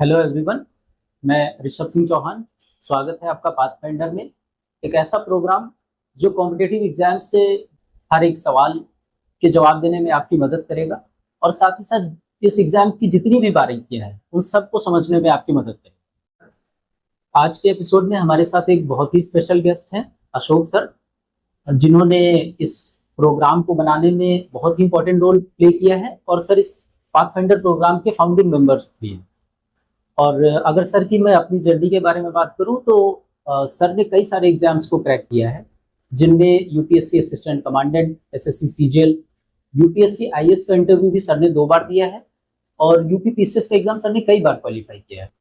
Hello everyone. मैं ऋषभ सिंह चौहान। स्वागत है आपका पाथफाइंडर में, एक ऐसा प्रोग्राम जो कॉम्पिटिटिव एग्जाम से हर एक सवाल के जवाब देने में आपकी मदद करेगा और साथ ही साथ इस एग्जाम की जितनी भी बारीकियां हैं उन सबको समझने में आपकी मदद करेगा। आज के एपिसोड में हमारे साथ एक बहुत ही स्पेशल गेस्ट हैं, अशोक सर, जिन्होंने इस प्रोग्राम को बनाने में बहुत ही इंपॉर्टेंट रोल प्ले किया है और सर इस पाथफाइंडर प्रोग्राम के फाउंडिंग मेंबर्स भी हैं। और अगर सर की मैं अपनी जर्नी के बारे में बात करूं तो सर ने कई सारे एग्जाम्स को क्रैक किया है, जिनमें UPSC assistant commandant, SSC CGL, UPSC IAS का इंटरव्यू भी सर ने 2 बार दिया है और यूपी पीसीएस का एग्जाम सर ने कई बार क्वालिफाई किया है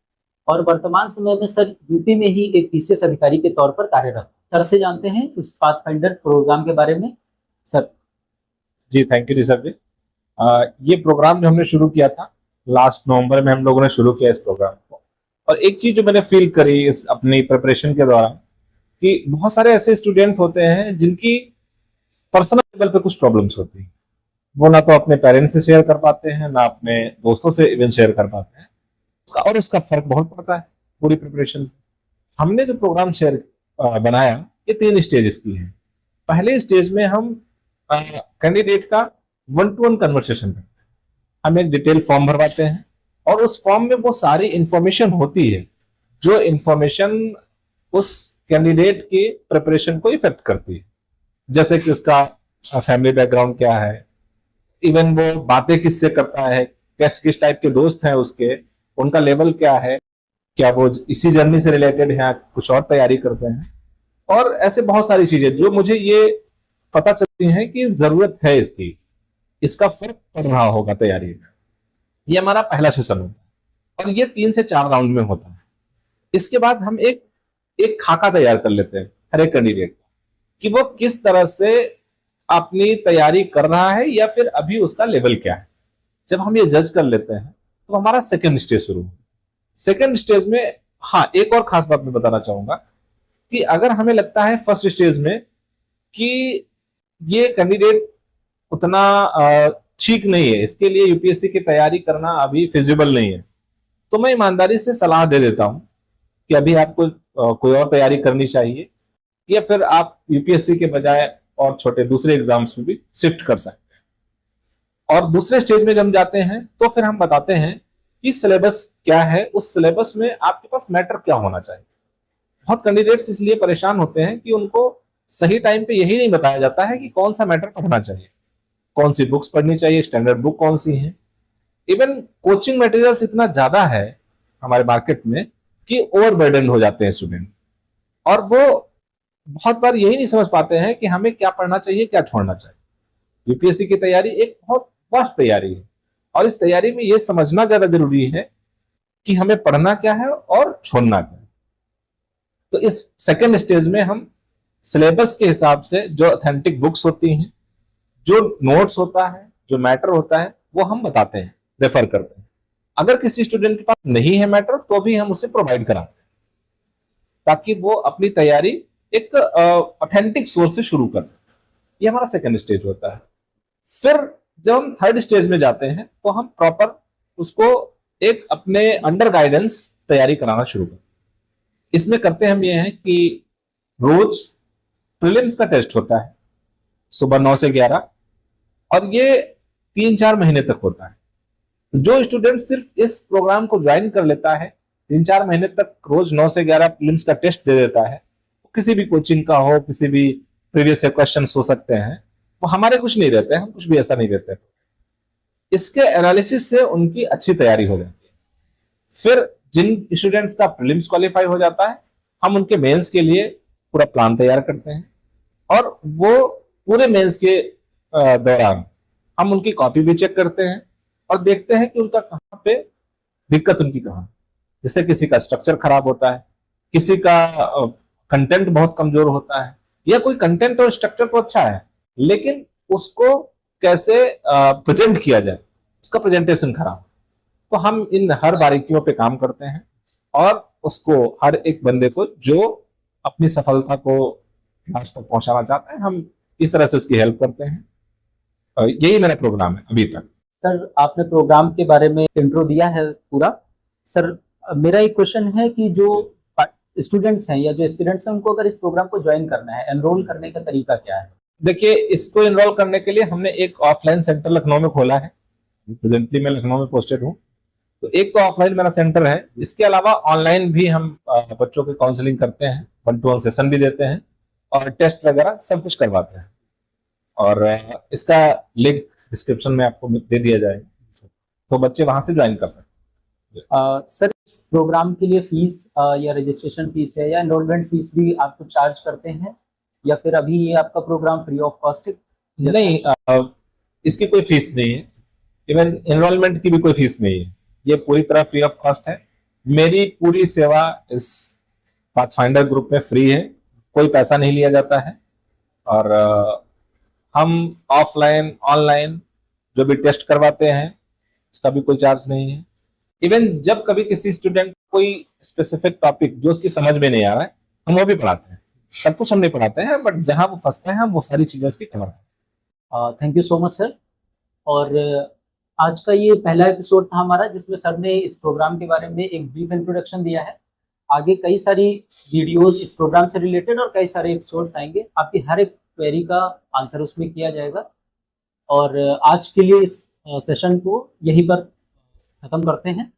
और वर्तमान समय में सर यूपी में ही एक पीसीएस अधिकारी के तौर पर कार्यरत। सर से जानते हैं इस पाथफाइंडर प्रोग्राम के बारे में। सर जी, थैंक यू ऋषभ जी। ये प्रोग्राम जो हमने शुरू किया था लास्ट नवंबर में, हम लोगों ने शुरू किया इस प्रोग्राम को। और एक चीज जो मैंने फील करी इस अपनी प्रिपरेशन के दौरान कि बहुत सारे ऐसे स्टूडेंट होते हैं जिनकी पर्सनल लेवल पे कुछ प्रॉब्लम्स होती हैं। वो ना तो अपने पेरेंट्स से शेयर कर पाते हैं, ना अपने दोस्तों से इवन शेयर कर पाते हैं। उसका फर्क बहुत पड़ता है पूरी प्रिपरेशन। हमने जो प्रोग्राम बनाया, ये 3 स्टेजेस की है। पहले स्टेज में हम कैंडिडेट का 1-to-1 कन्वर्सेशन करते हैं। हम एक डिटेल फॉर्म भरवाते हैं और उस फॉर्म में वो सारी इंफॉर्मेशन होती है जो इंफॉर्मेशन उस कैंडिडेट की प्रिपरेशन को इफेक्ट करती है। जैसे कि उसका फैमिली बैकग्राउंड क्या है, इवन वो बातें किससे करता है, किस टाइप के दोस्त हैं उसके, उनका लेवल क्या है, क्या वो इसी जर्नी से रिलेटेड है, कुछ और तैयारी करते हैं। और ऐसे बहुत सारी चीजें जो मुझे ये पता चलती हैं कि जरूरत है इसकी, इसका फर्क पड़ रहा होगा तैयारी में। ये हमारा पहला सेशन होता है और ये 3 से 4 राउंड में होता है। इसके बाद हम एक एक खाका तैयार कर लेते हैं हर एक कैंडिडेट का कि वो किस तरह से अपनी तैयारी कर रहा है या फिर अभी उसका लेवल क्या है। जब हम ये जज कर लेते हैं तो हमारा सेकेंड स्टेज शुरू होगा। सेकेंड स्टेज में हाँ, एक और खास बात मैं बताना चाहूंगा कि अगर हमें लगता है फर्स्ट स्टेज में कि ये कैंडिडेट उतना ठीक नहीं है, इसके लिए यूपीएससी की तैयारी करना अभी फिजिबल नहीं है, तो मैं ईमानदारी से सलाह दे देता हूं कि अभी आपको कोई और तैयारी करनी चाहिए या फिर आप यूपीएससी के बजाय और छोटे दूसरे एग्जाम्स में भी शिफ्ट कर सकते हैं। और दूसरे स्टेज में जब हम जाते हैं तो फिर हम बताते हैं कि सिलेबस क्या है, उस सिलेबस में आपके पास मैटर क्या होना चाहिए। बहुत कैंडिडेट्स इसलिए परेशान होते हैं कि उनको सही टाइम पे यही नहीं बताया जाता है कि कौन सा मैटर पढ़ना चाहिए, कौन सी बुक्स पढ़नी चाहिए, स्टैंडर्ड बुक कौन सी है। इवन कोचिंग मटेरियल्स इतना ज्यादा है हमारे मार्केट में कि ओवरबर्डन हो जाते हैं स्टूडेंट, और वो बहुत बार यही नहीं समझ पाते हैं कि हमें क्या पढ़ना चाहिए, क्या छोड़ना चाहिए। यूपीएससी की तैयारी एक बहुत वास्ट तैयारी है और इस तैयारी में यह समझना ज्यादा जरूरी है कि हमें पढ़ना क्या है और छोड़ना क्या है। तो इस सेकेंड स्टेज में हम सिलेबस के हिसाब से जो ऑथेंटिक बुक्स होती हैं, जो नोट्स होता है, जो मैटर होता है, वो हम बताते हैं, रेफर करते हैं। अगर किसी स्टूडेंट के पास नहीं है मैटर तो भी हम उसे प्रोवाइड कराते हैं ताकि वो अपनी तैयारी एक ऑथेंटिक सोर्स से शुरू कर सके। ये हमारा सेकंड स्टेज होता है। फिर जब हम थर्ड स्टेज में जाते हैं तो हम प्रॉपर उसको एक अपने अंडर गाइडेंस तैयारी कराना शुरू करते हैं। इसमें करते हम ये हैं कि रोज प्रीलिम्स का टेस्ट होता है सुबह 9 से 11 और ये 3-4 महीने तक होता है। जो स्टूडेंट सिर्फ इस प्रोग्राम को ज्वाइन कर लेता है, 3-4 महीने तक रोज 9 से 11 प्रीलिम्स का टेस्ट दे देता है, किसी भी कोचिंग का हो, किसी भी प्रीवियस से क्वेश्चन हो सकते हैं, वो हमारे कुछ नहीं रहते हैं, हम कुछ भी ऐसा नहीं रहते। इसके एनालिसिस से उनकी अच्छी तैयारी हो जाती है। फिर जिन स्टूडेंट्स का प्रीलिम्स क्वालिफाई हो जाता है, हम उनके मेंस के लिए पूरा प्लान तैयार करते हैं और वो पूरे मेंस के दौरान हम उनकी कॉपी भी चेक करते हैं और देखते हैं कि उनका कहाँ पे दिक्कत, उनकी कहाँ। जैसे किसी का स्ट्रक्चर खराब होता है, किसी का कंटेंट बहुत कमजोर होता है, या कोई कंटेंट और स्ट्रक्चर तो अच्छा है लेकिन उसको कैसे प्रेजेंट किया जाए, उसका प्रेजेंटेशन खराब। तो हम इन हर बारीकियों पे काम करते हैं और उसको हर एक बंदे को जो अपनी सफलता को लास्ट तक पहुंचाना चाहते हैं, हम इस तरह से उसकी हेल्प करते हैं। यही मेरा प्रोग्राम है अभी तक। सर आपने प्रोग्राम के बारे में इंट्रो दिया है पूरा। सर मेरा एक क्वेश्चन है कि जो स्टूडेंट्स हैं या जो एस्पिरेंट्स हैं उनको अगर इस प्रोग्राम को ज्वाइन करना है, एनरोल करने का तरीका क्या है? देखिए, इसको एनरोल करने के लिए हमने एक ऑफलाइन सेंटर लखनऊ में खोला है। प्रेजेंटली मैं लखनऊ में पोस्टेड हूँ, तो एक तो ऑफलाइन मेरा सेंटर है। इसके अलावा ऑनलाइन भी हम बच्चों की काउंसलिंग करते हैं, 1-to-1 सेशन भी देते हैं और टेस्ट वगैरह सब कुछ करवाते हैं। और इसका लिंक डिस्क्रिप्शन में आपको दे दिया जाएगा, तो बच्चे वहां से ज्वाइन कर सकते हैं। सर, प्रोग्राम के लिए फीस या रजिस्ट्रेशन फीस है या एनरोलमेंट फीस भी आपको चार्ज करते हैं, या फिर अभी ये आपका प्रोग्राम फ्री ऑफ कॉस्ट है? नहीं, इसकी कोई फीस नहीं है, इवन एनरोलमेंट की भी कोई फीस नहीं है, ये पूरी तरह फ्री ऑफ कॉस्ट है। मेरी पूरी सेवा इस पाथफाइंडर ग्रुप में फ्री है, कोई पैसा नहीं लिया जाता है। और हम ऑफलाइन ऑनलाइन जो भी टेस्ट करवाते हैं उसका भी कोई चार्ज नहीं है। इवन जब कभी किसी स्टूडेंट कोई स्पेसिफिक टॉपिक जो उसकी समझ में नहीं आ रहा है, हम वो भी पढ़ाते हैं। सब कुछ हम नहीं पढ़ाते हैं, बट जहां वो फंसता है हम वो सारी चीजें उसकी कवर करते thank you so much sir. और आज का ये पहला एपिसोड था हमारा, जिसमें सर ने इस प्रोग्राम के बारे में एक ब्रीफ इंट्रोडक्शन दिया है। आगे कई सारी वीडियोस इस प्रोग्राम से रिलेटेड और कई सारे एपिसोड्स आएंगे, आपकी हर एक क्वेरी का आंसर उसमें किया जाएगा। और आज के लिए इस सेशन को यहीं पर खत्म करते हैं।